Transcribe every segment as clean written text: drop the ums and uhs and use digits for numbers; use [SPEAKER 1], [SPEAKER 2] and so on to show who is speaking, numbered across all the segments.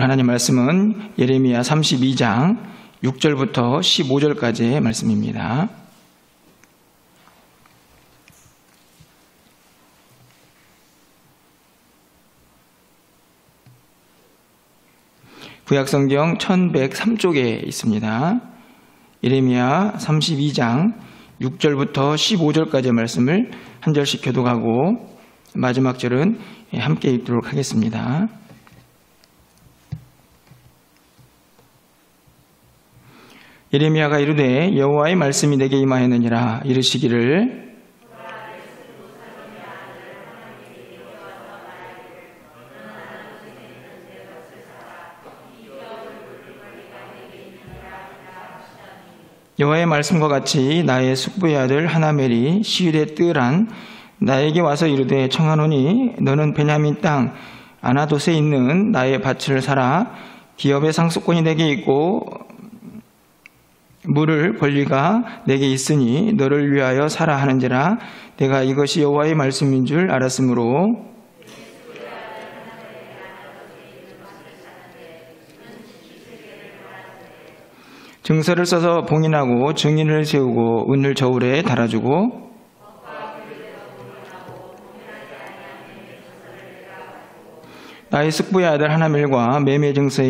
[SPEAKER 1] 하나님 말씀은 예레미야 32장 6절부터 15절까지의 말씀입니다. 구약성경 1103쪽에 있습니다. 예레미야 32장 6절부터 15절까지의 말씀을 한 절씩 교독하고 마지막 절은 함께 읽도록 하겠습니다. 예레미야가 이르되 여호와의 말씀이 내게 임하였느니라. 이르시기를 여호와의 말씀과 같이 나의 숙부의 아들 하나멜이 시일의 뜰한 나에게 와서 이르되 청하노니 너는 베냐민 땅 아나돗에 있는 나의 밭을 사라. 기업의 상속권이 내게 있고 물을 권리가 내게 있으니 너를 위하여 사라 하는지라. 내가 이것이 여호와의 말씀인 줄 알았으므로 증서를 써서 봉인하고 증인을 세우고 은을 저울에 달아주고 나의 숙부의 아들 하나멜과 매매 증서에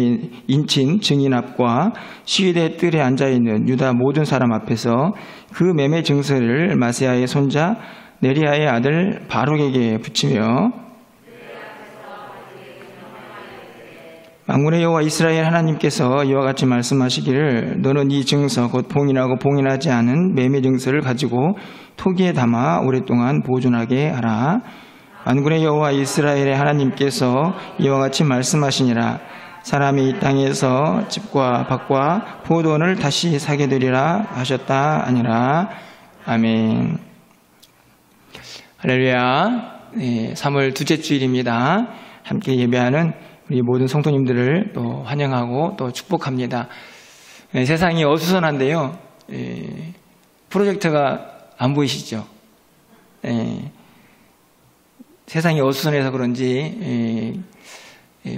[SPEAKER 1] 인친 증인 앞과 시위대 뜰에 앉아있는 유다 모든 사람 앞에서 그 매매 증서를 마세야의 손자 네리야의 아들 바룩에게 붙이며 만군의 여호와 이스라엘 하나님께서 이와 같이 말씀하시기를 너는 이 증서 곧 봉인하고 봉인하지 않은 매매 증서를 가지고 토기에 담아 오랫동안 보존하게 하라. 만군의 여호와 이스라엘의 하나님께서 이와 같이 말씀하시니라. 사람이 이 땅에서 집과 밭과 포도원을 다시 사게 되리라 하셨다 아니라. 아멘. 할렐루야. 3월 둘째 주일입니다. 함께 예배하는 우리 모든 성도님들을 또 환영하고 또 축복합니다. 세상이 어수선한데요. 프로젝터가 안 보이시죠? 세상이 어수선해서 그런지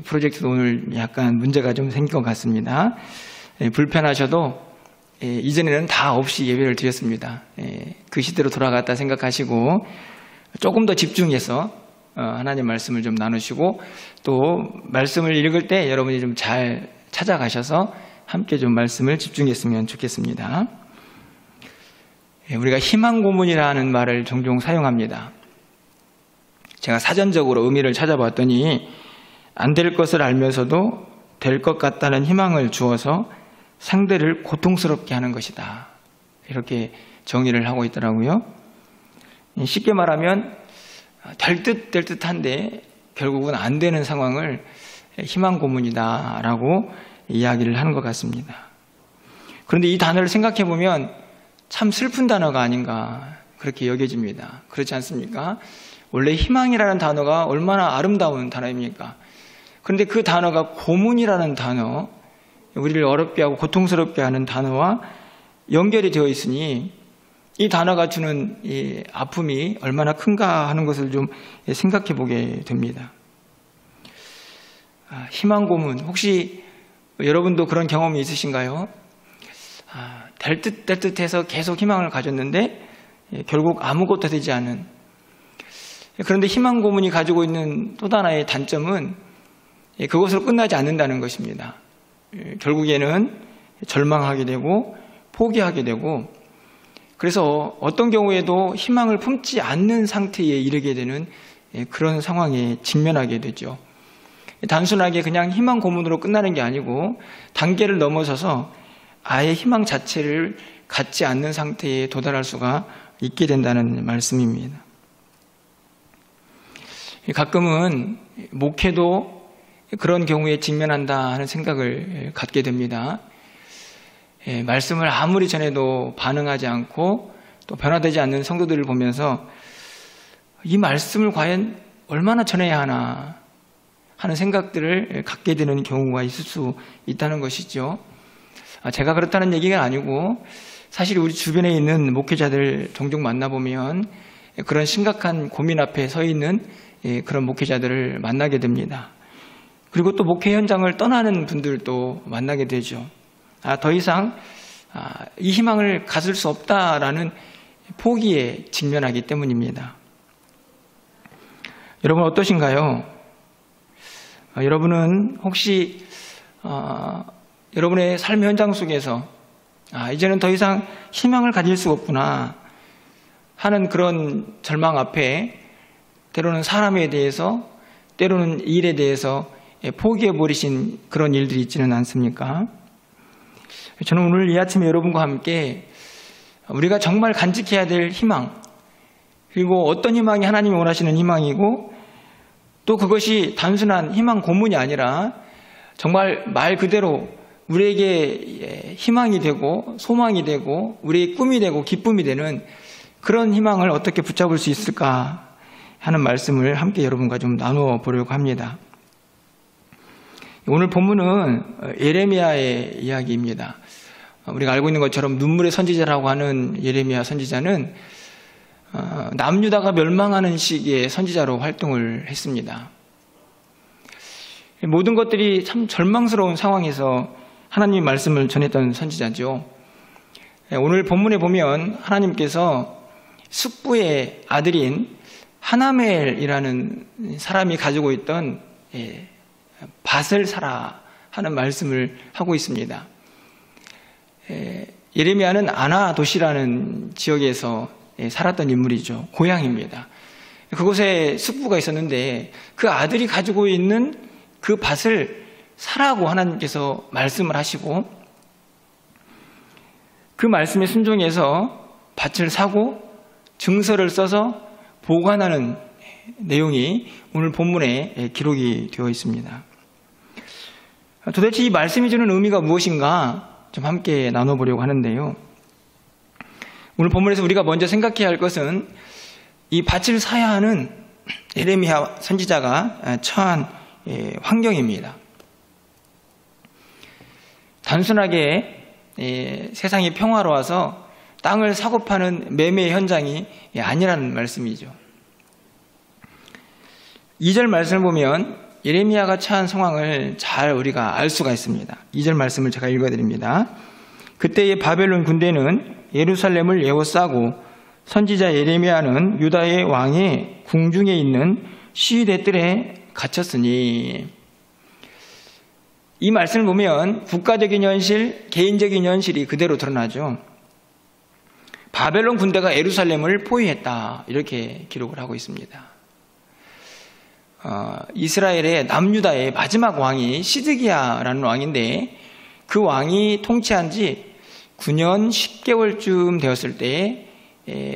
[SPEAKER 1] 프로젝트도 오늘 약간 문제가 좀 생긴 것 같습니다. 불편하셔도 이전에는 다 없이 예배를 드렸습니다. 그 시대로 돌아갔다 생각하시고 조금 더 집중해서 하나님 말씀을 좀 나누시고 또 말씀을 읽을 때 여러분이 좀 잘 찾아가셔서 함께 좀 말씀을 집중했으면 좋겠습니다. 우리가 희망 고문이라는 말을 종종 사용합니다. 제가 사전적으로 의미를 찾아봤더니 안 될 것을 알면서도 될 것 같다는 희망을 주어서 상대를 고통스럽게 하는 것이다. 이렇게 정의를 하고 있더라고요. 쉽게 말하면 될 듯한데 결국은 안 되는 상황을 희망 고문이다라고 이야기를 하는 것 같습니다. 그런데 이 단어를 생각해 보면 참 슬픈 단어가 아닌가 그렇게 여겨집니다. 그렇지 않습니까? 원래 희망이라는 단어가 얼마나 아름다운 단어입니까? 그런데 그 단어가 고문이라는 단어, 우리를 어렵게 하고 고통스럽게 하는 단어와 연결이 되어 있으니 이 단어가 주는 이 아픔이 얼마나 큰가 하는 것을 좀 생각해 보게 됩니다. 희망 고문, 혹시 여러분도 그런 경험이 있으신가요? 될 듯해서 계속 희망을 가졌는데 결국 아무것도 되지 않은. 그런데 희망 고문이 가지고 있는 또 하나의 단점은 그것으로 끝나지 않는다는 것입니다. 결국에는 절망하게 되고 포기하게 되고 그래서 어떤 경우에도 희망을 품지 않는 상태에 이르게 되는 그런 상황에 직면하게 되죠. 단순하게 그냥 희망 고문으로 끝나는 게 아니고 단계를 넘어서서 아예 희망 자체를 갖지 않는 상태에 도달할 수가 있게 된다는 말씀입니다. 가끔은 목회도 그런 경우에 직면한다 하는 생각을 갖게 됩니다. 말씀을 아무리 전해도 반응하지 않고 또 변화되지 않는 성도들을 보면서 이 말씀을 과연 얼마나 전해야 하나 하는 생각들을 갖게 되는 경우가 있을 수 있다는 것이죠. 제가 그렇다는 얘기가 아니고 사실 우리 주변에 있는 목회자들 종종 만나보면 그런 심각한 고민 앞에 서 있는 그런 목회자들을 만나게 됩니다. 그리고 또 목회 현장을 떠나는 분들도 만나게 되죠. 더 이상 이 희망을 가질 수 없다라는 포기에 직면하기 때문입니다. 여러분 어떠신가요? 여러분은 혹시 여러분의 삶의 현장 속에서 이제는 더 이상 희망을 가질 수가 없구나 하는 그런 절망 앞에 때로는 사람에 대해서 때로는 일에 대해서 포기해버리신 그런 일들이 있지는 않습니까? 저는 오늘 이 아침에 여러분과 함께 우리가 정말 간직해야 될 희망, 그리고 어떤 희망이 하나님이 원하시는 희망이고 또 그것이 단순한 희망 고문이 아니라 정말 말 그대로 우리에게 희망이 되고 소망이 되고 우리의 꿈이 되고 기쁨이 되는 그런 희망을 어떻게 붙잡을 수 있을까 하는 말씀을 함께 여러분과 좀 나누어 보려고 합니다. 오늘 본문은 예레미야의 이야기입니다. 우리가 알고 있는 것처럼 눈물의 선지자라고 하는 예레미야 선지자는 남유다가 멸망하는 시기에 선지자로 활동을 했습니다. 모든 것들이 참 절망스러운 상황에서 하나님의 말씀을 전했던 선지자죠. 오늘 본문에 보면 하나님께서 숙부의 아들인 하나멜이라는 사람이 가지고 있던 밭을 사라 하는 말씀을 하고 있습니다. 예레미야는 아나도시라는 지역에서 살았던 인물이죠. 고향입니다. 그곳에 숙부가 있었는데 그 아들이 가지고 있는 그 밭을 사라고 하나님께서 말씀을 하시고 그 말씀에 순종해서 밭을 사고 증서를 써서 보관하는 내용이 오늘 본문에 기록이 되어 있습니다. 도대체 이 말씀이 주는 의미가 무엇인가 좀 함께 나눠보려고 하는데요. 오늘 본문에서 우리가 먼저 생각해야 할 것은 이 밭을 사야 하는 예레미야 선지자가 처한 환경입니다. 단순하게 세상이 평화로워서 땅을 사고 파는 매매 현장이 아니라는 말씀이죠. 2절 말씀을 보면 예레미야가 처한 상황을 잘 우리가 알 수가 있습니다. 2절 말씀을 제가 읽어드립니다. 그때의 바벨론 군대는 예루살렘을 에워싸고 선지자 예레미야는 유다의 왕의 궁중에 있는 시위대 뜰에 갇혔으니. 이 말씀을 보면 국가적인 현실, 개인적인 현실이 그대로 드러나죠. 바벨론 군대가 예루살렘을 포위했다 이렇게 기록을 하고 있습니다. 이스라엘의 남유다의 마지막 왕이 시드기야라는 왕인데 그 왕이 통치한 지 9년 10개월쯤 되었을 때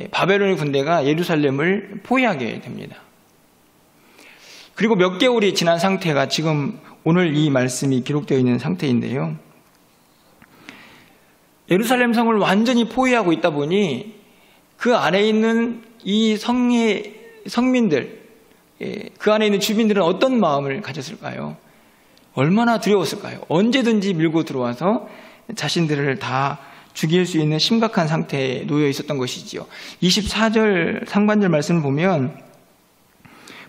[SPEAKER 1] 바벨론의 군대가 예루살렘을 포위하게 됩니다. 그리고 몇 개월이 지난 상태가 지금 오늘 이 말씀이 기록되어 있는 상태인데요. 예루살렘 성을 완전히 포위하고 있다 보니 그 안에 있는 이 성민들, 그 안에 있는 주민들은 어떤 마음을 가졌을까요? 얼마나 두려웠을까요? 언제든지 밀고 들어와서 자신들을 다 죽일 수 있는 심각한 상태에 놓여 있었던 것이지요. 24절 상반절 말씀을 보면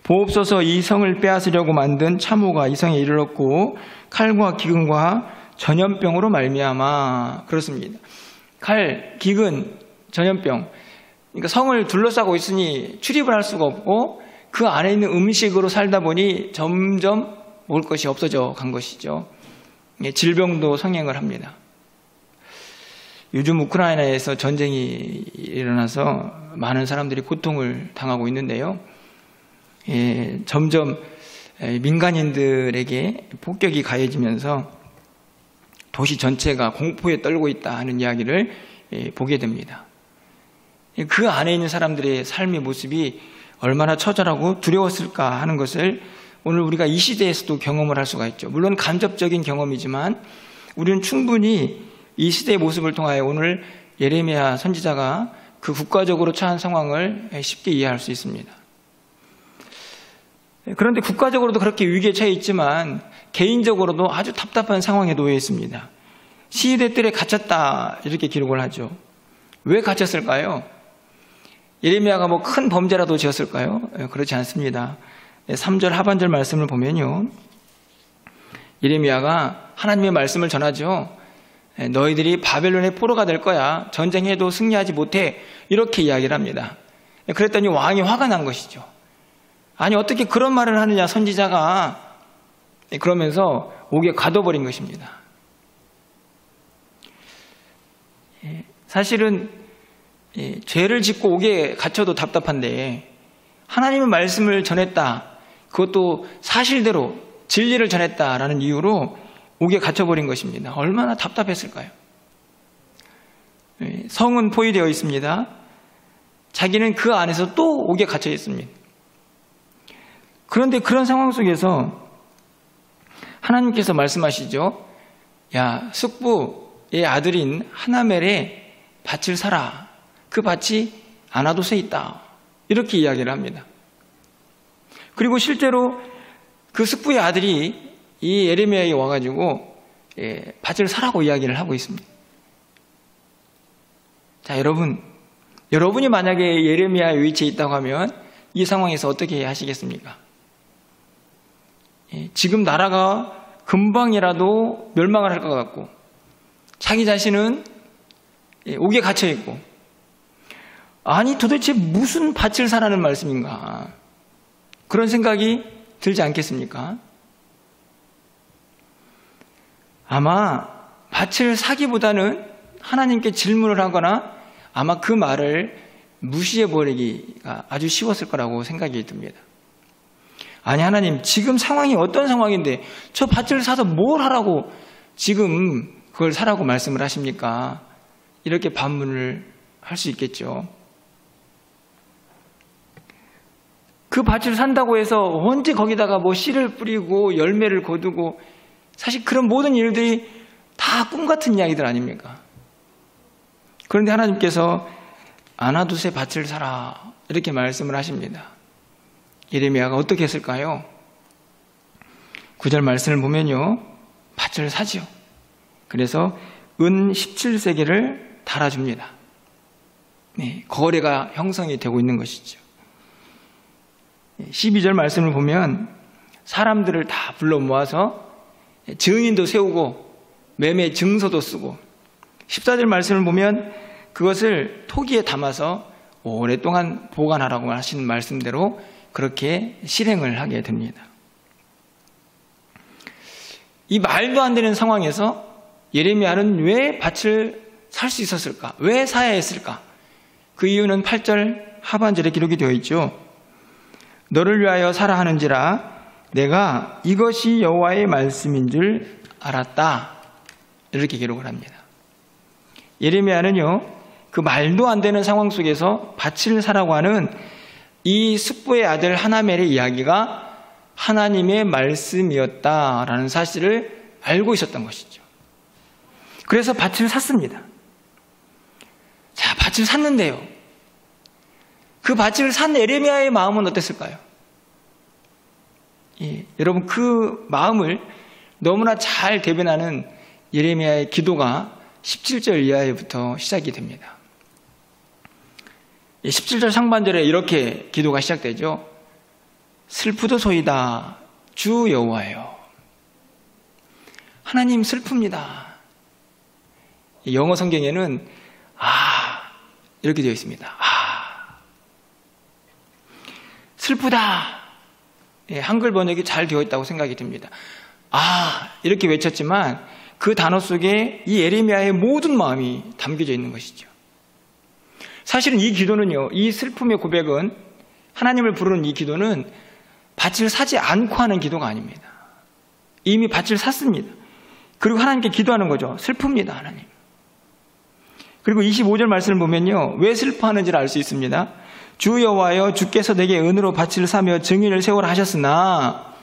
[SPEAKER 1] 보옵소서 이 성을 빼앗으려고 만든 참호가 이 성에 이르렀고 칼과 기근과 전염병으로 말미암아. 그렇습니다. 칼, 기근, 전염병. 그러니까 성을 둘러싸고 있으니 출입을 할 수가 없고 그 안에 있는 음식으로 살다 보니 점점 먹을 것이 없어져 간 것이죠. 질병도 성행을 합니다. 요즘 우크라이나에서 전쟁이 일어나서 많은 사람들이 고통을 당하고 있는데요. 점점 민간인들에게 폭격이 가해지면서 도시 전체가 공포에 떨고 있다 하는 이야기를 보게 됩니다. 그 안에 있는 사람들의 삶의 모습이 얼마나 처절하고 두려웠을까 하는 것을 오늘 우리가 이 시대에서도 경험을 할 수가 있죠. 물론 간접적인 경험이지만 우리는 충분히 이 시대의 모습을 통하여 오늘 예레미야 선지자가 그 국가적으로 처한 상황을 쉽게 이해할 수 있습니다. 그런데 국가적으로도 그렇게 위기에 처해 있지만 개인적으로도 아주 답답한 상황에 놓여 있습니다. 시위대 뜰에 갇혔다 이렇게 기록을 하죠. 왜 갇혔을까요? 예레미야가 뭐 큰 범죄라도 지었을까요? 그렇지 않습니다. 3절 하반절 말씀을 보면요. 예레미야가 하나님의 말씀을 전하죠. 너희들이 바벨론의 포로가 될 거야. 전쟁해도 승리하지 못해. 이렇게 이야기를 합니다. 그랬더니 왕이 화가 난 것이죠. 아니 어떻게 그런 말을 하느냐 선지자가. 그러면서 옥에 가둬버린 것입니다. 사실은 죄를 짓고 옥에 갇혀도 답답한데 하나님의 말씀을 전했다. 그것도 사실대로 진리를 전했다라는 이유로 옥에 갇혀버린 것입니다. 얼마나 답답했을까요? 성은 포위되어 있습니다. 자기는 그 안에서 또 옥에 갇혀 있습니다. 그런데 그런 상황 속에서 하나님께서 말씀하시죠. 야, 숙부의 아들인 하나멜의 밭을 사라. 그 밭이 아나돗에 있다. 이렇게 이야기를 합니다. 그리고 실제로 그 숙부의 아들이 이 예레미야에 와가지고 밭을 사라고 이야기를 하고 있습니다. 자, 여러분이 만약에 예레미야의 위치에 있다고 하면 이 상황에서 어떻게 하시겠습니까? 지금 나라가 금방이라도 멸망을 할 것 같고 자기 자신은 옥에 갇혀 있고 아니 도대체 무슨 밭을 사라는 말씀인가 그런 생각이 들지 않겠습니까? 아마 밭을 사기보다는 하나님께 질문을 하거나 아마 그 말을 무시해버리기가 아주 쉬웠을 거라고 생각이 듭니다. 아니 하나님 지금 상황이 어떤 상황인데 저 밭을 사서 뭘 하라고 지금 그걸 사라고 말씀을 하십니까? 이렇게 반문을 할 수 있겠죠. 그 밭을 산다고 해서 언제 거기다가 뭐 씨를 뿌리고 열매를 거두고 사실 그런 모든 일들이 다 꿈 같은 이야기들 아닙니까? 그런데 하나님께서 아나돗의 밭을 사라 이렇게 말씀을 하십니다. 예레미야가 어떻게 했을까요? 9절 말씀을 보면요. 밭을 사지요. 그래서 은 17세겔을 달아줍니다. 네, 거래가 형성이 되고 있는 것이죠. 12절 말씀을 보면 사람들을 다 불러 모아서 증인도 세우고 매매 증서도 쓰고 14절 말씀을 보면 그것을 토기에 담아서 오랫동안 보관하라고 하시는 말씀대로 그렇게 실행을 하게 됩니다. 이 말도 안 되는 상황에서 예레미야는 왜 밭을 살 수 있었을까? 왜 사야 했을까? 그 이유는 8절 하반절에 기록이 되어 있죠. 너를 위하여 사라 하는지라 내가 이것이 여호와의 말씀인 줄 알았다. 이렇게 기록을 합니다. 예레미야는요. 그 말도 안 되는 상황 속에서 밭을 사라고 하는 이 숙부의 아들 하나멜의 이야기가 하나님의 말씀이었다라는 사실을 알고 있었던 것이죠. 그래서 밭을 샀습니다. 자, 밭을 샀는데요. 그 밭을 산 예레미야의 마음은 어땠을까요? 여러분 그 마음을 너무나 잘 대변하는 예레미야의 기도가 17절 이하에부터 시작이 됩니다. 17절 상반절에 이렇게 기도가 시작되죠. 슬프도소이다 주 여호와여. 하나님 슬픕니다. 영어 성경에는 이렇게 되어 있습니다. 슬프다. 한글 번역이 잘 되어 있다고 생각이 듭니다. 이렇게 외쳤지만 그 단어 속에 이 예레미야의 모든 마음이 담겨져 있는 것이죠. 사실은 이 기도는요, 이 슬픔의 고백은 하나님을 부르는 이 기도는 밭을 사지 않고 하는 기도가 아닙니다. 이미 밭을 샀습니다. 그리고 하나님께 기도하는 거죠. 슬픕니다, 하나님. 그리고 25절 말씀을 보면요, 왜 슬퍼하는지를 알 수 있습니다. 주 여호와여 주께서 내게 은으로 밭을 사며 증인을 세우라 하셨으나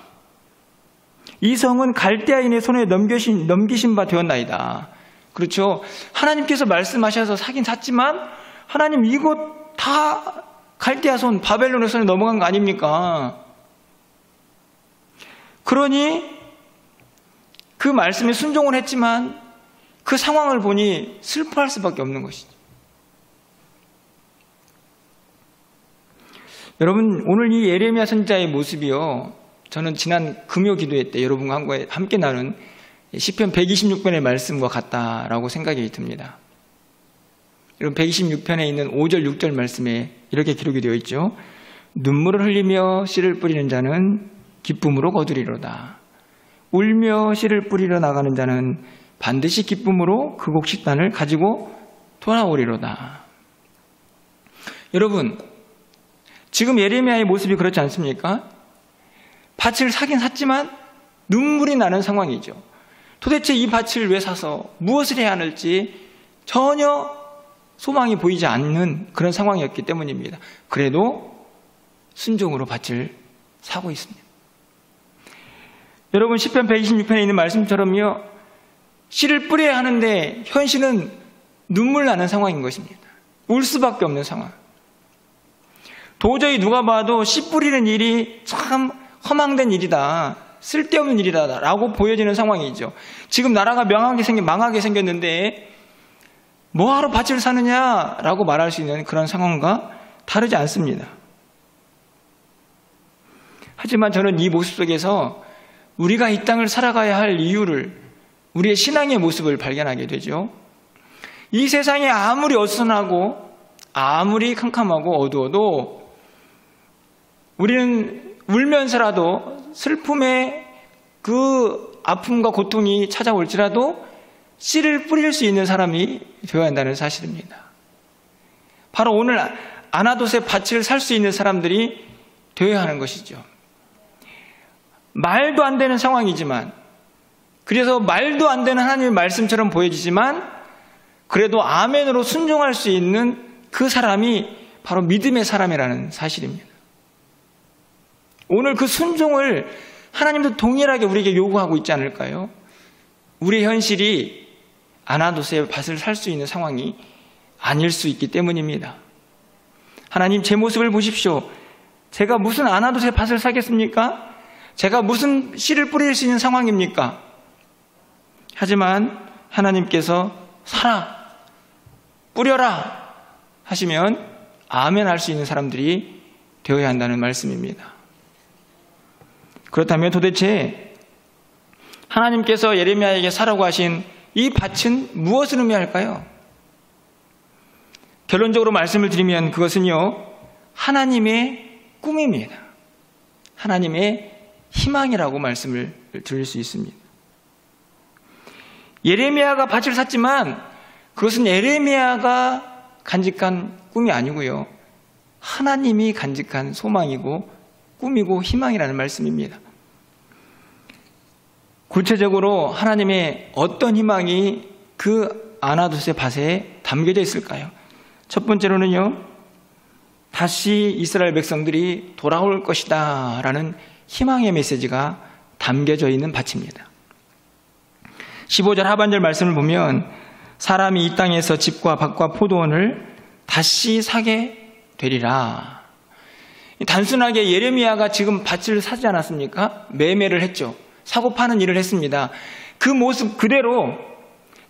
[SPEAKER 1] 이 성은 갈대아인의 손에 넘기신 바 되었나이다. 그렇죠. 하나님께서 말씀하셔서 사긴 샀지만 하나님 이곳 다 갈대아 손, 바벨론의 손에 넘어간 거 아닙니까? 그러니 그 말씀에 순종을 했지만 그 상황을 보니 슬퍼할 수밖에 없는 것이죠. 여러분 오늘 이 예레미야 선지자의 모습이요 저는 지난 금요 기도회 때 여러분과 함께 나눈 시편 126편의 말씀과 같다라고 생각이 듭니다. 여러분 126편에 있는 5절 6절 말씀에 이렇게 기록이 되어 있죠. 눈물을 흘리며 씨를 뿌리는 자는 기쁨으로 거두리로다. 울며 씨를 뿌리러 나가는 자는 반드시 기쁨으로 그 곡식단을 가지고 돌아오리로다. 여러분, 지금 예레미야의 모습이 그렇지 않습니까? 밭을 사긴 샀지만 눈물이 나는 상황이죠. 도대체 이 밭을 왜 사서 무엇을 해야 할지 전혀 소망이 보이지 않는 그런 상황이었기 때문입니다. 그래도 순종으로 밭을 사고 있습니다. 여러분 시편 126편에 있는 말씀처럼요, 씨를 뿌려야 하는데 현실은 눈물 나는 상황인 것입니다. 울 수밖에 없는 상황. 도저히 누가 봐도 씨 뿌리는 일이 참 허망된 일이다, 쓸데없는 일이다 라고 보여지는 상황이죠. 지금 나라가 망하게 생겼는데 뭐하러 밭을 사느냐라고 말할 수 있는 그런 상황과 다르지 않습니다. 하지만 저는 이 모습 속에서 우리가 이 땅을 살아가야 할 이유를, 우리의 신앙의 모습을 발견하게 되죠. 이 세상에 아무리 어수선하고 아무리 캄캄하고 어두워도 우리는 울면서라도 슬픔의 그 아픔과 고통이 찾아올지라도 씨를 뿌릴 수 있는 사람이 되어야 한다는 사실입니다. 바로 오늘 아나돗의 밭을 살 수 있는 사람들이 되어야 하는 것이죠. 말도 안 되는 상황이지만, 그래서 말도 안 되는 하나님의 말씀처럼 보여지지만 그래도 아멘으로 순종할 수 있는 그 사람이 바로 믿음의 사람이라는 사실입니다. 오늘 그 순종을 하나님도 동일하게 우리에게 요구하고 있지 않을까요? 우리의 현실이 아나돗의 밭을 살 수 있는 상황이 아닐 수 있기 때문입니다. 하나님, 제 모습을 보십시오. 제가 무슨 아나돗의 밭을 사겠습니까? 제가 무슨 씨를 뿌릴 수 있는 상황입니까? 하지만 하나님께서 사라, 뿌려라 하시면 아멘 할 수 있는 사람들이 되어야 한다는 말씀입니다. 그렇다면 도대체 하나님께서 예레미야에게 사라고 하신 이 밭은 무엇을 의미할까요? 결론적으로 말씀을 드리면 그것은요, 하나님의 꿈입니다. 하나님의 희망이라고 말씀을 드릴 수 있습니다. 예레미야가 밭을 샀지만 그것은 예레미야가 간직한 꿈이 아니고요, 하나님이 간직한 소망이고 꿈이고 희망이라는 말씀입니다. 구체적으로 하나님의 어떤 희망이 그 아나돗의 밭에 담겨져 있을까요? 첫 번째로는요, 다시 이스라엘 백성들이 돌아올 것이다 라는 희망의 메시지가 담겨져 있는 밭입니다. 15절 하반절 말씀을 보면 사람이 이 땅에서 집과 밭과 포도원을 다시 사게 되리라. 단순하게 예레미야가 지금 밭을 사지 않았습니까? 매매를 했죠. 사고 파는 일을 했습니다. 그 모습 그대로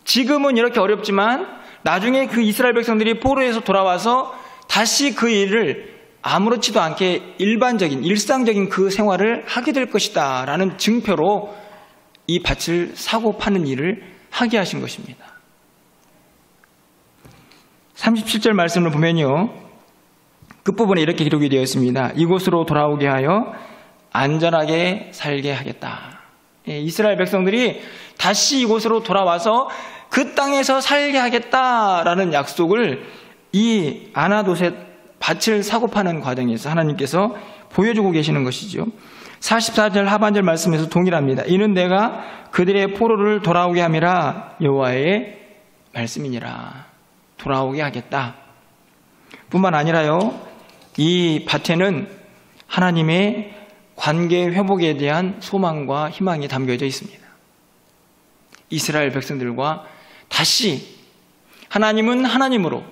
[SPEAKER 1] 지금은 이렇게 어렵지만 나중에 그 이스라엘 백성들이 포로에서 돌아와서 다시 그 일을 아무렇지도 않게 일반적인 일상적인 그 생활을 하게 될 것이다 라는 증표로 이 밭을 사고 파는 일을 하게 하신 것입니다. 37절 말씀을 보면요, 끝부분에 이렇게 기록이 되어 있습니다. 이곳으로 돌아오게 하여 안전하게 살게 하겠다. 이스라엘 백성들이 다시 이곳으로 돌아와서 그 땅에서 살게 하겠다라는 약속을 이 아나돗의 밭을 사고 파는 과정에서 하나님께서 보여주고 계시는 것이죠. 44절 하반절 말씀에서 동일합니다. 이는 내가 그들의 포로를 돌아오게 함이라 여호와의 말씀이니라. 돌아오게 하겠다. 뿐만 아니라요, 이 밭에는 하나님의 관계 회복에 대한 소망과 희망이 담겨져 있습니다. 이스라엘 백성들과 다시 하나님은 하나님으로,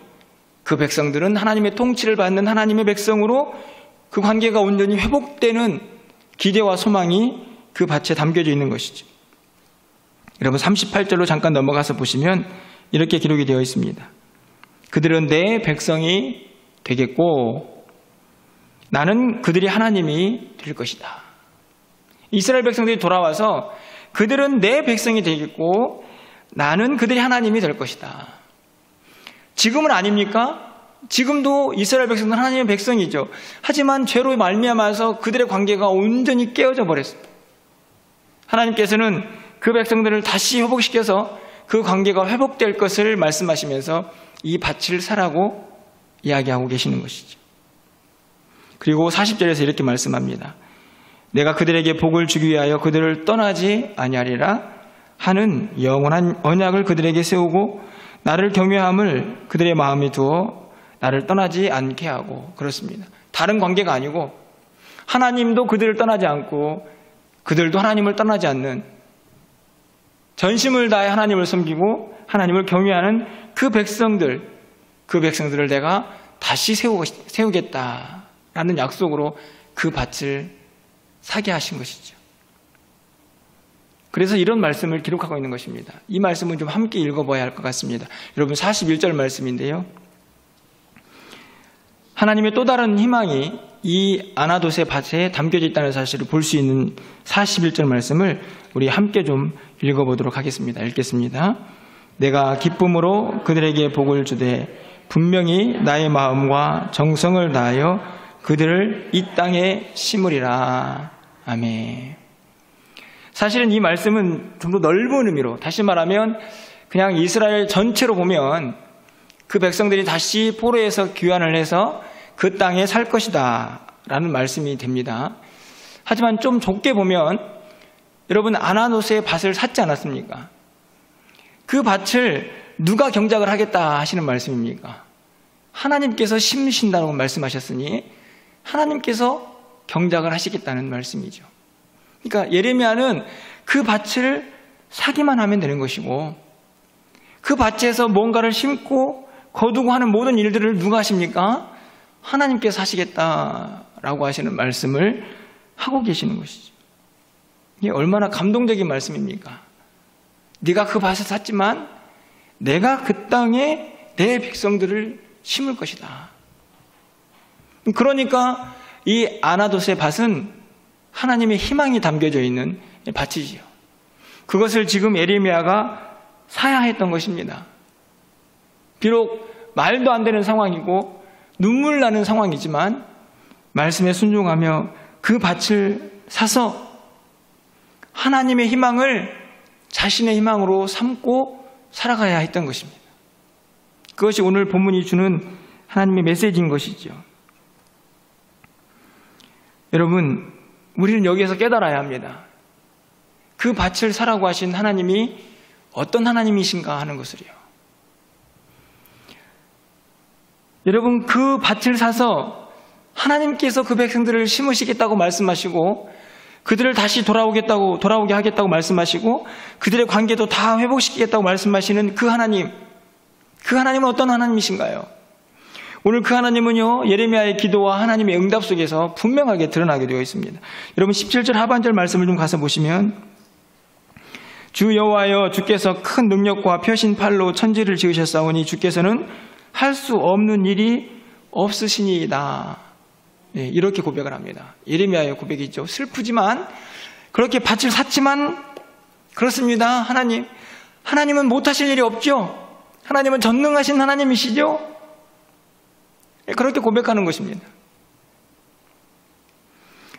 [SPEAKER 1] 그 백성들은 하나님의 통치를 받는 하나님의 백성으로 그 관계가 온전히 회복되는 기대와 소망이 그 밭에 담겨져 있는 것이죠. 여러분 38절로 잠깐 넘어가서 보시면 이렇게 기록이 되어 있습니다. 그들은 내 백성이 되겠고 나는 그들이 하나님이 될 것이다. 이스라엘 백성들이 돌아와서 그들은 내 백성이 되겠고 나는 그들이 하나님이 될 것이다. 지금은 아닙니까? 지금도 이스라엘 백성들은 하나님의 백성이죠. 하지만 죄로 말미암아서 그들의 관계가 온전히 깨어져 버렸습니다. 하나님께서는 그 백성들을 다시 회복시켜서 그 관계가 회복될 것을 말씀하시면서 이 밭을 사라고 이야기하고 계시는 것이죠. 그리고 40절에서 이렇게 말씀합니다. 내가 그들에게 복을 주기 위하여 그들을 떠나지 아니하리라 하는 영원한 언약을 그들에게 세우고 나를 경외함을 그들의 마음에 두어 나를 떠나지 않게 하고. 그렇습니다. 다른 관계가 아니고 하나님도 그들을 떠나지 않고 그들도 하나님을 떠나지 않는, 전심을 다해 하나님을 섬기고 하나님을 경외하는 그 백성들을 내가 다시 세우겠다라는 약속으로 그 밭을 사게 하신 것이죠. 그래서 이런 말씀을 기록하고 있는 것입니다. 이 말씀은 좀 함께 읽어봐야 할 것 같습니다. 여러분 41절 말씀인데요. 하나님의 또 다른 희망이 이 아나돗의 밭에 담겨져 있다는 사실을 볼 수 있는 41절 말씀을 우리 함께 좀 읽어보도록 하겠습니다. 읽겠습니다. 내가 기쁨으로 그들에게 복을 주되 분명히 나의 마음과 정성을 다하여 그들을 이 땅에 심으리라. 아멘. 사실은 이 말씀은 좀 더 넓은 의미로, 다시 말하면 그냥 이스라엘 전체로 보면 그 백성들이 다시 포로에서 귀환을 해서 그 땅에 살 것이다 라는 말씀이 됩니다. 하지만 좀 좁게 보면 여러분 아나돗의 밭을 샀지 않았습니까? 그 밭을 누가 경작을 하겠다 하시는 말씀입니까? 하나님께서 심으신다고 말씀하셨으니 하나님께서 경작을 하시겠다는 말씀이죠. 그러니까 예레미야는 그 밭을 사기만 하면 되는 것이고 그 밭에서 뭔가를 심고 거두고 하는 모든 일들을 누가 하십니까? 하나님께서 하시겠다라고 하시는 말씀을 하고 계시는 것이죠. 이게 얼마나 감동적인 말씀입니까? 네가 그 밭을 샀지만 내가 그 땅에 내 백성들을 심을 것이다. 그러니까 이 아나돗의 밭은 하나님의 희망이 담겨져 있는 밭이지요. 그것을 지금 예레미야가 사야 했던 것입니다. 비록 말도 안 되는 상황이고 눈물 나는 상황이지만 말씀에 순종하며 그 밭을 사서 하나님의 희망을 자신의 희망으로 삼고 살아가야 했던 것입니다. 그것이 오늘 본문이 주는 하나님의 메시지인 것이죠. 여러분, 우리는 여기에서 깨달아야 합니다. 그 밭을 사라고 하신 하나님이 어떤 하나님이신가 하는 것을요. 여러분, 그 밭을 사서 하나님께서 그 백성들을 심으시겠다고 말씀하시고 그들을 다시 돌아오게 하겠다고 말씀하시고 그들의 관계도 다 회복시키겠다고 말씀하시는 그 하나님은 어떤 하나님이신가요? 오늘 그 하나님은요, 예레미야의 기도와 하나님의 응답 속에서 분명하게 드러나게 되어 있습니다. 여러분 17절 하반절 말씀을 좀 가서 보시면 주 여호와여 주께서 큰 능력과 펴신 팔로 천지를 지으셨사오니 주께서는 할 수 없는 일이 없으시니이다. 네, 이렇게 고백을 합니다. 예레미야의 고백이죠. 슬프지만 그렇게 밭을 샀지만 그렇습니다. 하나님은 못하실 일이 없죠. 하나님은 전능하신 하나님이시죠. 그렇게 고백하는 것입니다.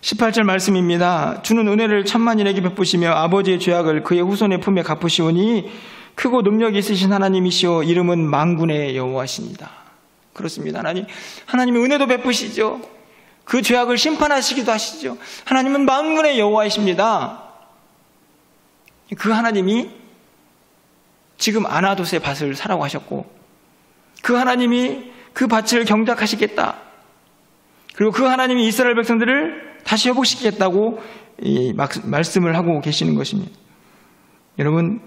[SPEAKER 1] 18절 말씀입니다. 주는 은혜를 천만인에게 베푸시며 아버지의 죄악을 그의 후손의 품에 갚으시오니 크고 능력이 있으신 하나님이시오 이름은 만군의 여호와시니다. 그렇습니다. 하나님이 은혜도 베푸시죠. 그 죄악을 심판하시기도 하시죠. 하나님은 만군의 여호와이십니다. 그 하나님이 지금 아나돗의 밭을 사라고 하셨고 그 하나님이 그 밭을 경작하시겠다. 그리고 그 하나님이 이스라엘 백성들을 다시 회복시키겠다고 말씀을 하고 계시는 것입니다. 여러분,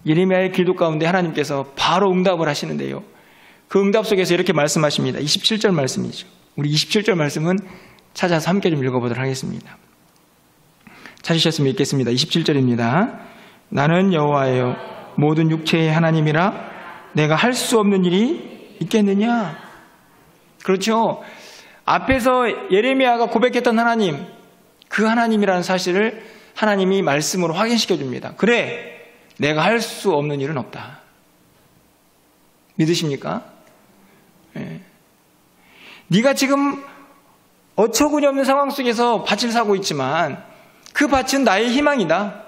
[SPEAKER 1] 예레미야의 기도 가운데 하나님께서 바로 응답을 하시는데요. 그 응답 속에서 이렇게 말씀하십니다. 27절 말씀이죠. 우리 27절 말씀은 찾아서 함께 좀 읽어보도록 하겠습니다. 찾으셨으면 읽겠습니다. 27절입니다. 나는 여호와여 모든 육체의 하나님이라 내가 할 수 없는 일이 있겠느냐? 그렇죠. 앞에서 예레미야가 고백했던 하나님, 그 하나님이라는 사실을 하나님이 말씀으로 확인시켜 줍니다. 그래, 내가 할 수 없는 일은 없다. 믿으십니까? 네. 네가 지금 어처구니 없는 상황 속에서 밭을 사고 있지만 그 밭은 나의 희망이다.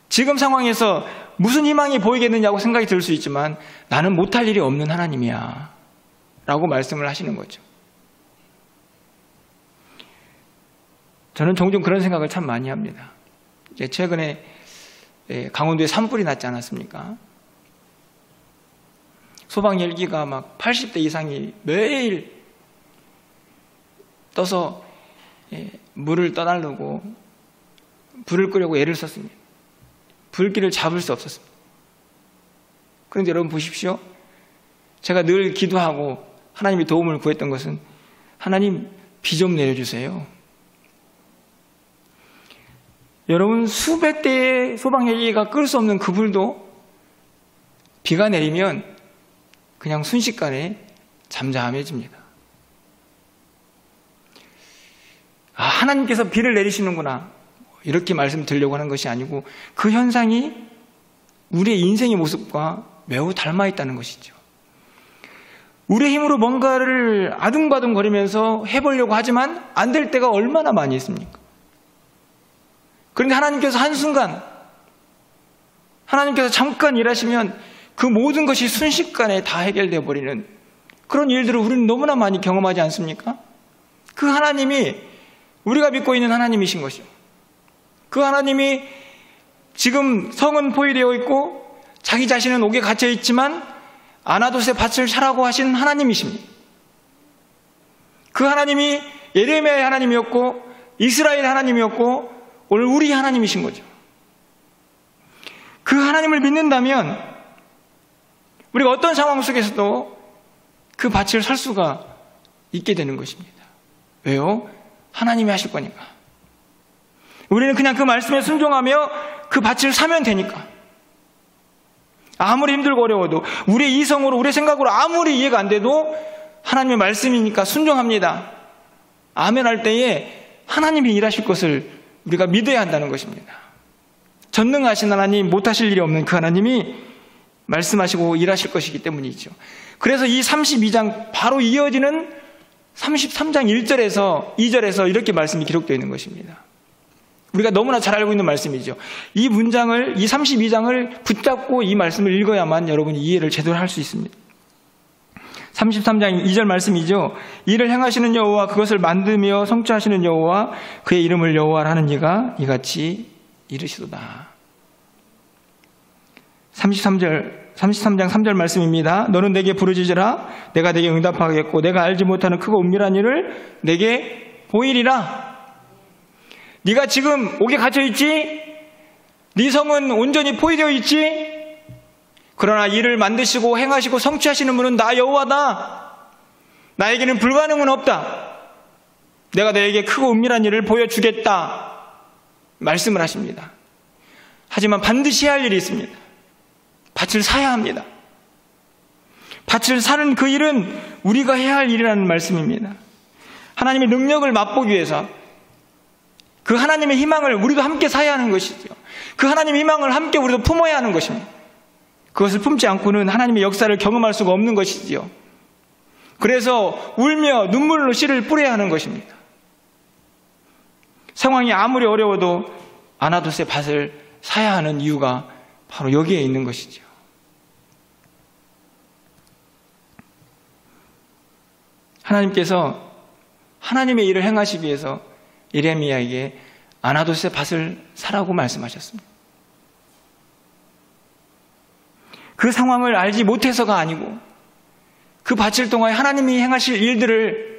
[SPEAKER 1] 지금 상황에서 무슨 희망이 보이겠느냐고 생각이 들 수 있지만 나는 못할 일이 없는 하나님이야 라고 말씀을 하시는 거죠. 저는 종종 그런 생각을 참 많이 합니다. 최근에 강원도에 산불이 났지 않았습니까? 소방 헬기가 막 80대 이상이 매일 떠서 물을 떠나르고 불을 끄려고 애를 썼습니다. 불길을 잡을 수 없었습니다. 그런데 여러분 보십시오. 제가 늘 기도하고 하나님의 도움을 구했던 것은 하나님 비 좀 내려주세요. 여러분 수백 대의 소방헬기가 끌 수 없는 그 불도 비가 내리면 그냥 순식간에 잠잠해집니다. 아, 하나님께서 비를 내리시는구나 이렇게 말씀드리려고 하는 것이 아니고 그 현상이 우리의 인생의 모습과 매우 닮아 있다는 것이죠. 우리의 힘으로 뭔가를 아둥바둥거리면서 해보려고 하지만 안 될 때가 얼마나 많이 있습니까? 그런데 하나님께서 한순간, 하나님께서 잠깐 일하시면 그 모든 것이 순식간에 다 해결되어 버리는 그런 일들을 우리는 너무나 많이 경험하지 않습니까? 그 하나님이 우리가 믿고 있는 하나님이신 것이요. 그 하나님이 지금 성은 포위되어 있고 자기 자신은 옥에 갇혀 있지만 아나돗의 밭을 사라고 하신 하나님이십니다. 그 하나님이 예레미야의 하나님이었고 이스라엘 하나님이었고 오늘 우리 하나님이신 거죠. 그 하나님을 믿는다면 우리가 어떤 상황 속에서도 그 밭을 살 수가 있게 되는 것입니다. 왜요? 하나님이 하실 거니까. 우리는 그냥 그 말씀에 순종하며 그 밭을 사면 되니까. 아무리 힘들고 어려워도 우리의 이성으로 우리의 생각으로 아무리 이해가 안 돼도 하나님의 말씀이니까 순종합니다. 아멘 할 때에 하나님이 일하실 것을 우리가 믿어야 한다는 것입니다. 전능하신 하나님, 못하실 일이 없는 그 하나님이 말씀하시고 일하실 것이기 때문이죠. 그래서 이 32장 바로 이어지는 33장 1절에서 2절에서 이렇게 말씀이 기록되어 있는 것입니다. 우리가 너무나 잘 알고 있는 말씀이죠. 이 문장을, 이 32장을 붙잡고 이 말씀을 읽어야만 여러분이 이해를 제대로 할 수 있습니다. 33장 2절 말씀이죠. 이를 행하시는 여호와, 그것을 만드며 성취하시는 여호와, 그의 이름을 여호와라 하는 이가 이같이 이르시도다. 33장 3절 말씀입니다. 너는 내게 부르짖으라. 내가 내게 응답하겠고 내가 알지 못하는 크고 은밀한 일을 내게 보이리라. 네가 지금 옥에 갇혀 있지? 네 성은 온전히 포위되어 있지? 그러나 이를 만드시고 행하시고 성취하시는 분은 나 여호와다. 나에게는 불가능은 없다. 내가 너에게 크고 은밀한 일을 보여주겠다. 말씀을 하십니다. 하지만 반드시 해야 할 일이 있습니다. 밭을 사야 합니다. 밭을 사는 그 일은 우리가 해야 할 일이라는 말씀입니다. 하나님의 능력을 맛보기 위해서 그 하나님의 희망을 우리도 함께 사야 하는 것이죠. 그 하나님의 희망을 함께 우리도 품어야 하는 것입니다. 그것을 품지 않고는 하나님의 역사를 경험할 수가 없는 것이지요. 그래서 울며 눈물로 씨를 뿌려야 하는 것입니다. 상황이 아무리 어려워도 아나돗의 밭을 사야 하는 이유가 바로 여기에 있는 것이죠. 하나님께서 하나님의 일을 행하시기 위해서 예레미야에게 아나돗의 밭을 사라고 말씀하셨습니다. 그 상황을 알지 못해서가 아니고 그 밭을 통하여 하나님이 행하실 일들을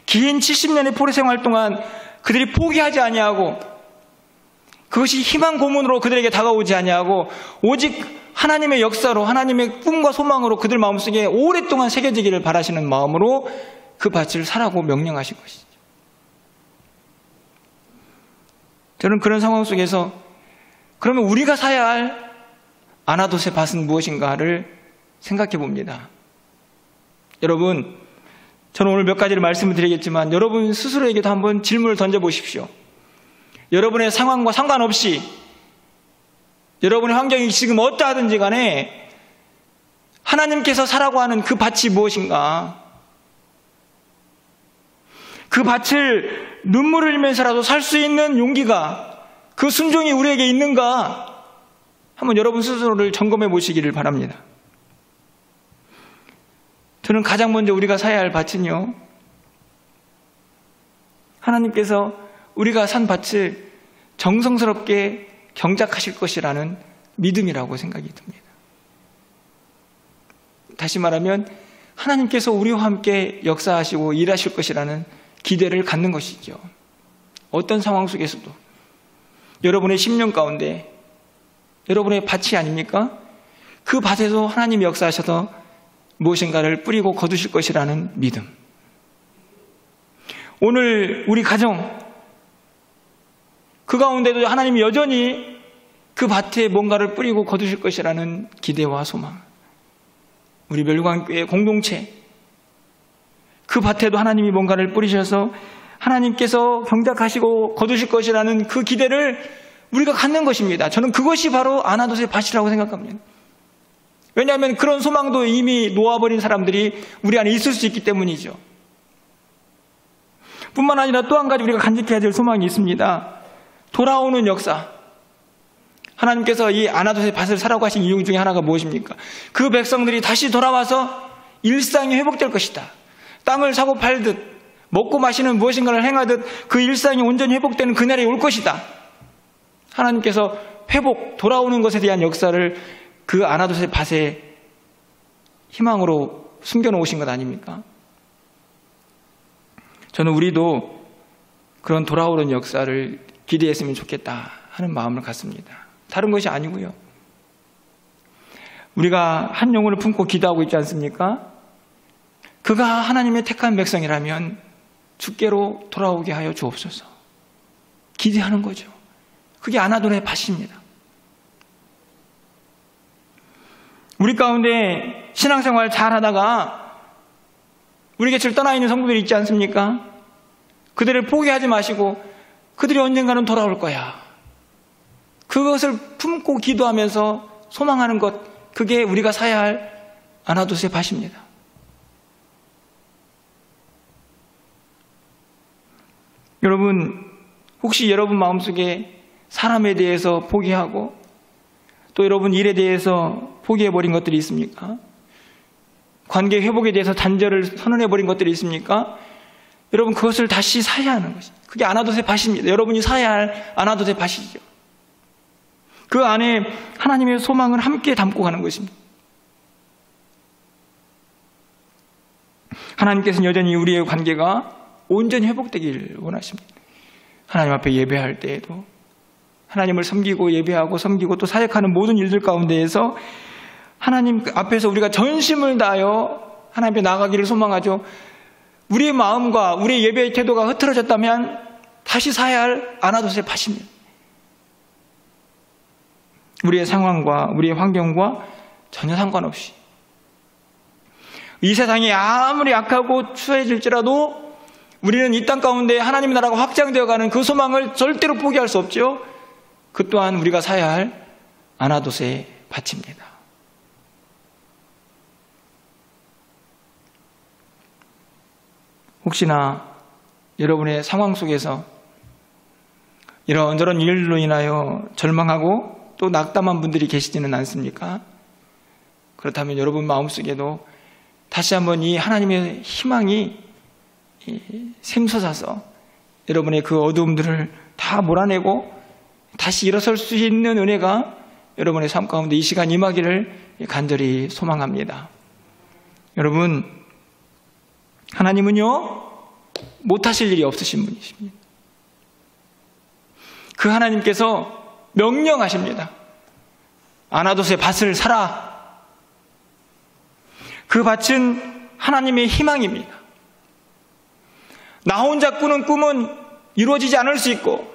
[SPEAKER 1] 긴 70년의 포로 생활 동안 그들이 포기하지 아니하고 그것이 희망 고문으로 그들에게 다가오지 아니하고 오직 하나님의 역사로 하나님의 꿈과 소망으로 그들 마음속에 오랫동안 새겨지기를 바라시는 마음으로 그 밭을 사라고 명령하신 것이죠. 저는 그런 상황 속에서 그러면 우리가 사야 할 아나돗의 밭은 무엇인가를 생각해 봅니다. 여러분, 저는 오늘 몇 가지를 말씀을 드리겠지만 여러분 스스로에게도 한번 질문을 던져보십시오. 여러분의 상황과 상관없이 여러분의 환경이 지금 어떠하든지 간에 하나님께서 사라고 하는 그 밭이 무엇인가? 그 밭을 눈물을 흘리면서라도 살 수 있는 용기가, 그 순종이 우리에게 있는가? 한번 여러분 스스로를 점검해 보시기를 바랍니다. 저는 가장 먼저 우리가 사야 할 밭은요, 하나님께서 우리가 산 밭을 정성스럽게 경작하실 것이라는 믿음이라고 생각이 듭니다. 다시 말하면 하나님께서 우리와 함께 역사하시고 일하실 것이라는 기대를 갖는 것이죠. 어떤 상황 속에서도 여러분의 심령 가운데 여러분의 밭이 아닙니까? 그 밭에서 하나님이 역사하셔서 무엇인가를 뿌리고 거두실 것이라는 믿음. 오늘 우리 가정, 그 가운데도 하나님이 여전히 그 밭에 뭔가를 뿌리고 거두실 것이라는 기대와 소망. 우리 멸관교회 공동체, 그 밭에도 하나님이 뭔가를 뿌리셔서 하나님께서 경작하시고 거두실 것이라는 그 기대를 우리가 갖는 것입니다. 저는 그것이 바로 아나돗의 밭이라고 생각합니다. 왜냐하면 그런 소망도 이미 놓아버린 사람들이 우리 안에 있을 수 있기 때문이죠. 뿐만 아니라 또 한 가지 우리가 간직해야 될 소망이 있습니다. 돌아오는 역사. 하나님께서 이 아나돗의 밭을 사라고 하신 이유 중에 하나가 무엇입니까? 그 백성들이 다시 돌아와서 일상이 회복될 것이다. 땅을 사고 팔듯 먹고 마시는 무엇인가를 행하듯 그 일상이 온전히 회복되는 그날이 올 것이다. 하나님께서 회복, 돌아오는 것에 대한 역사를 그 아나돗의 밭에 희망으로 숨겨놓으신 것 아닙니까? 저는 우리도 그런 돌아오는 역사를 기대했으면 좋겠다 하는 마음을 갖습니다. 다른 것이 아니고요. 우리가 한 영혼을 품고 기도하고 있지 않습니까? 그가 하나님의 택한 백성이라면 주께로 돌아오게 하여 주옵소서. 기대하는 거죠. 그게 아나돗의 밭입니다. 우리 가운데 신앙생활 잘하다가 우리 곁을 떠나 있는 성도들이 있지 않습니까? 그들을 포기하지 마시고 그들이 언젠가는 돌아올 거야. 그것을 품고 기도하면서 소망하는 것, 그게 우리가 사야 할 아나돗의 밭입니다. 여러분, 혹시 여러분 마음속에 사람에 대해서 포기하고 또 여러분 일에 대해서 포기해버린 것들이 있습니까? 관계 회복에 대해서 단절을 선언해버린 것들이 있습니까? 여러분, 그것을 다시 사야 하는 것입니다. 그게 아나돗의 밭입니다. 여러분이 사야 할 아나돗의 밭이죠. 그 안에 하나님의 소망을 함께 담고 가는 것입니다. 하나님께서는 여전히 우리의 관계가 온전히 회복되길 원하십니다. 하나님 앞에 예배할 때에도 하나님을 섬기고 예배하고 섬기고 또 사역하는 모든 일들 가운데에서 하나님 앞에서 우리가 전심을 다하여 하나님 앞에 나아가기를 소망하죠. 우리의 마음과 우리의 예배의 태도가 흐트러졌다면 다시 사야 할 아나돗의 밭입니다. 우리의 상황과 우리의 환경과 전혀 상관없이 이 세상이 아무리 약하고 추해질지라도 우리는 이 땅 가운데 하나님의 나라가 확장되어가는 그 소망을 절대로 포기할 수 없죠. 그 또한 우리가 사야 할 아나돗의 밭입니다. 혹시나 여러분의 상황 속에서 이런저런 일로 인하여 절망하고 또 낙담한 분들이 계시지는 않습니까? 그렇다면 여러분 마음속에도 다시 한번 이 하나님의 희망이 샘솟아서 여러분의 그 어두움들을 다 몰아내고 다시 일어설 수 있는 은혜가 여러분의 삶 가운데 이 시간 임하기를 간절히 소망합니다. 여러분, 하나님은요, 못하실 일이 없으신 분이십니다. 그 하나님께서 명령하십니다. 아나돗의 밭을 사라. 그 밭은 하나님의 희망입니다. 나 혼자 꾸는 꿈은 이루어지지 않을 수 있고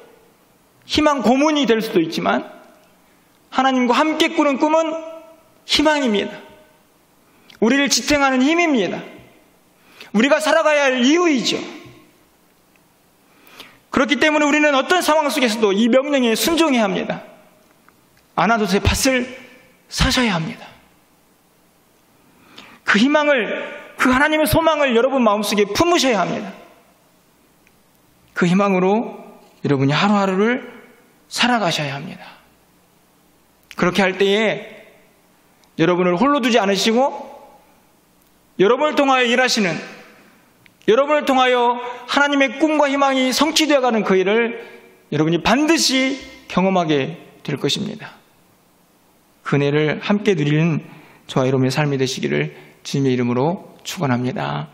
[SPEAKER 1] 희망 고문이 될 수도 있지만 하나님과 함께 꾸는 꿈은 희망입니다. 우리를 지탱하는 힘입니다. 우리가 살아가야 할 이유이죠. 그렇기 때문에 우리는 어떤 상황 속에서도 이 명령에 순종해야 합니다. 아나도스의 밭을 사셔야 합니다. 그 희망을, 그 하나님의 소망을 여러분 마음속에 품으셔야 합니다. 그 희망으로 여러분이 하루하루를 살아가셔야 합니다. 그렇게 할 때에 여러분을 홀로 두지 않으시고 여러분을 통하여 일하시는, 여러분을 통하여 하나님의 꿈과 희망이 성취되어가는 그 일을 여러분이 반드시 경험하게 될 것입니다. 그 은혜를 함께 누리는 저와 여러분의 삶이 되시기를 주님의 이름으로 축원합니다.